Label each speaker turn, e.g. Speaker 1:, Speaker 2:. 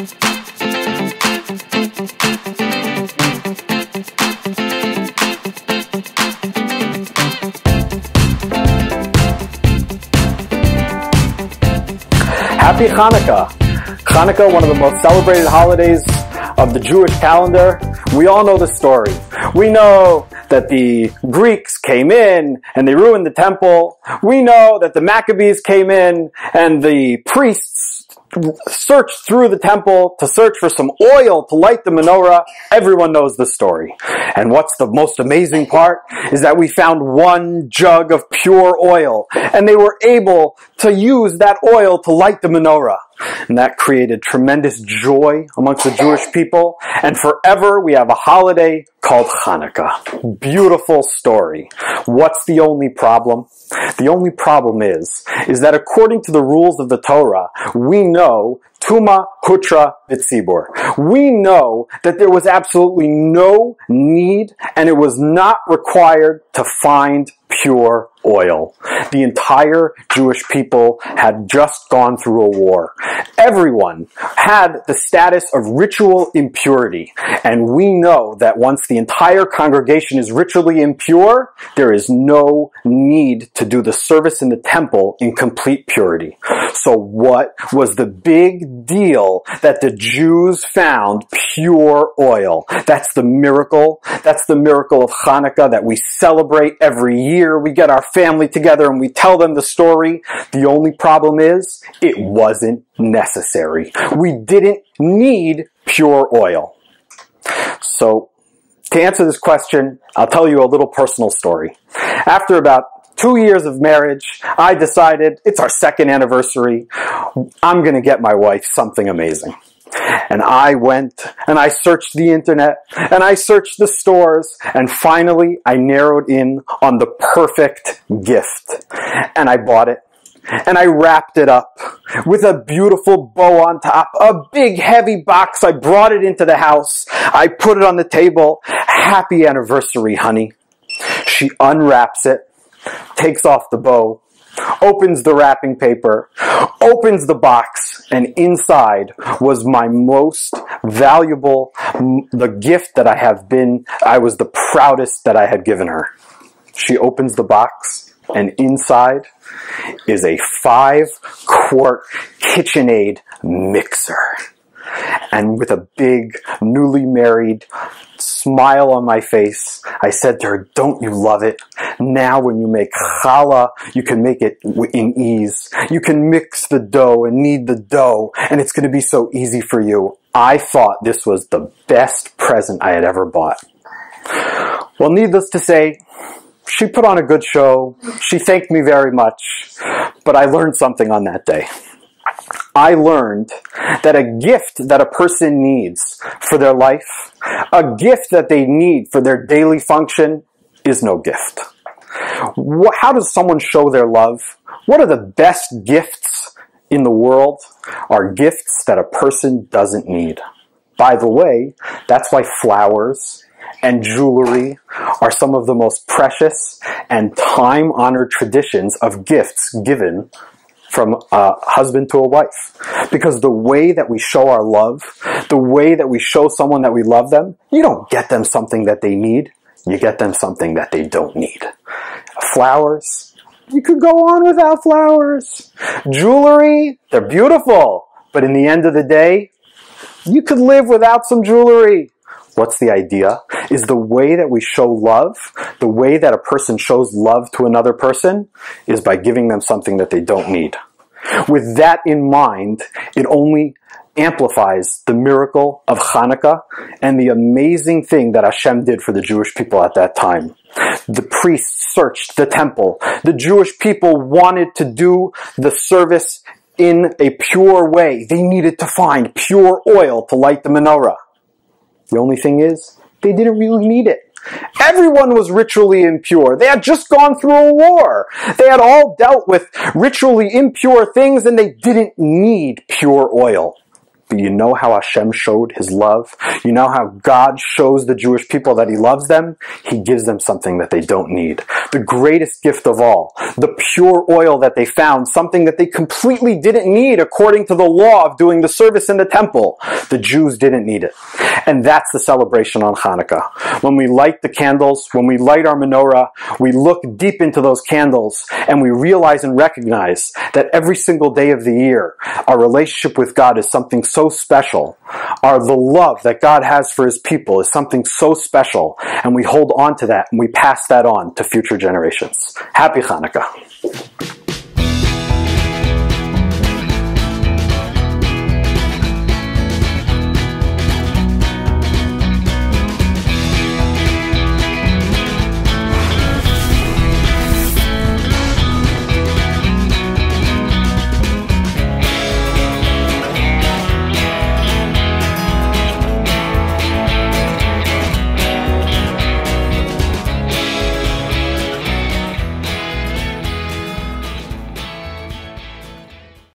Speaker 1: Happy Hanukkah! Hanukkah, one of the most celebrated holidays of the Jewish calendar. We all know the story. We know that the Greeks came in and they ruined the temple. We know that the Maccabees came in and the priests searched through the temple to search for some oil to light the menorah. Everyone knows the story. And what's the most amazing part is that we found one jug of pure oil, and they were able to use that oil to light the menorah. And that created tremendous joy amongst the Jewish people. And forever we have a holiday called Hanukkah. Beautiful story. What's the only problem? The only problem is that according to the rules of the Torah, we know Tuma Hutra B'tzibur. We know that there was absolutely no need and it was not required to find pure oil. The entire Jewish people had just gone through a war. Everyone had the status of ritual impurity. And we know that once the entire congregation is ritually impure, there is no need to do the service in the temple in complete purity. So what was the big deal that the Jews found pure oil? That's the miracle. That's the miracle of Hanukkah that we celebrate every year. We get our family together and we tell them the story. The only problem is it wasn't necessary. We didn't need pure oil. So to answer this question, I'll tell you a little personal story. After about 2 years of marriage, I decided it's our second anniversary. I'm going to get my wife something amazing. And I went and I searched the internet and I searched the stores and finally I narrowed in on the perfect gift. And I bought it and I wrapped it up with a beautiful bow on top, a big heavy box. I brought it into the house. I put it on the table. Happy anniversary, honey. She unwraps it, takes off the bow, opens the wrapping paper, opens the box, and inside was my most valuable, the gift that I was the proudest that I had given her. She opens the box, and inside is a 5-quart KitchenAid mixer. And with a big, newly married smile on my face, I said to her, "Don't you love it? Now when you make challah, you can make it in ease. You can mix the dough and knead the dough, and it's going to be so easy for you." I thought this was the best present I had ever bought. Well, needless to say, she put on a good show. She thanked me very much, but I learned something on that day. I learned that a gift that a person needs for their life, a gift that they need for their daily function, is no gift. How does someone show their love? What are the best gifts in the world? Are gifts that a person doesn't need. By the way, that's why flowers and jewelry are some of the most precious and time-honored traditions of gifts given from a husband to a wife. Because the way that we show our love, the way that we show someone that we love them, you don't get them something that they need, you get them something that they don't need. Flowers, you could go on without flowers. Jewelry, they're beautiful, but in the end of the day, you could live without some jewelry. What's the idea? Is the way that we show love, the way that a person shows love to another person, is by giving them something that they don't need. With that in mind, it only amplifies the miracle of Hanukkah and the amazing thing that Hashem did for the Jewish people at that time. The priests searched the temple. The Jewish people wanted to do the service in a pure way. They needed to find pure oil to light the menorah. The only thing is, they didn't really need it. Everyone was ritually impure. They had just gone through a war. They had all dealt with ritually impure things and they didn't need pure oil. But you know how Hashem showed his love? You know how God shows the Jewish people that he loves them? He gives them something that they don't need. The greatest gift of all, the pure oil that they found, something that they completely didn't need according to the law of doing the service in the temple. The Jews didn't need it. And that's the celebration on Hanukkah. When we light the candles, when we light our menorah, we look deep into those candles and we realize and recognize that every single day of the year, our relationship with God is something so special. The love that God has for his people is something so special, and we hold on to that and we pass that on to future generations. Happy Hanukkah.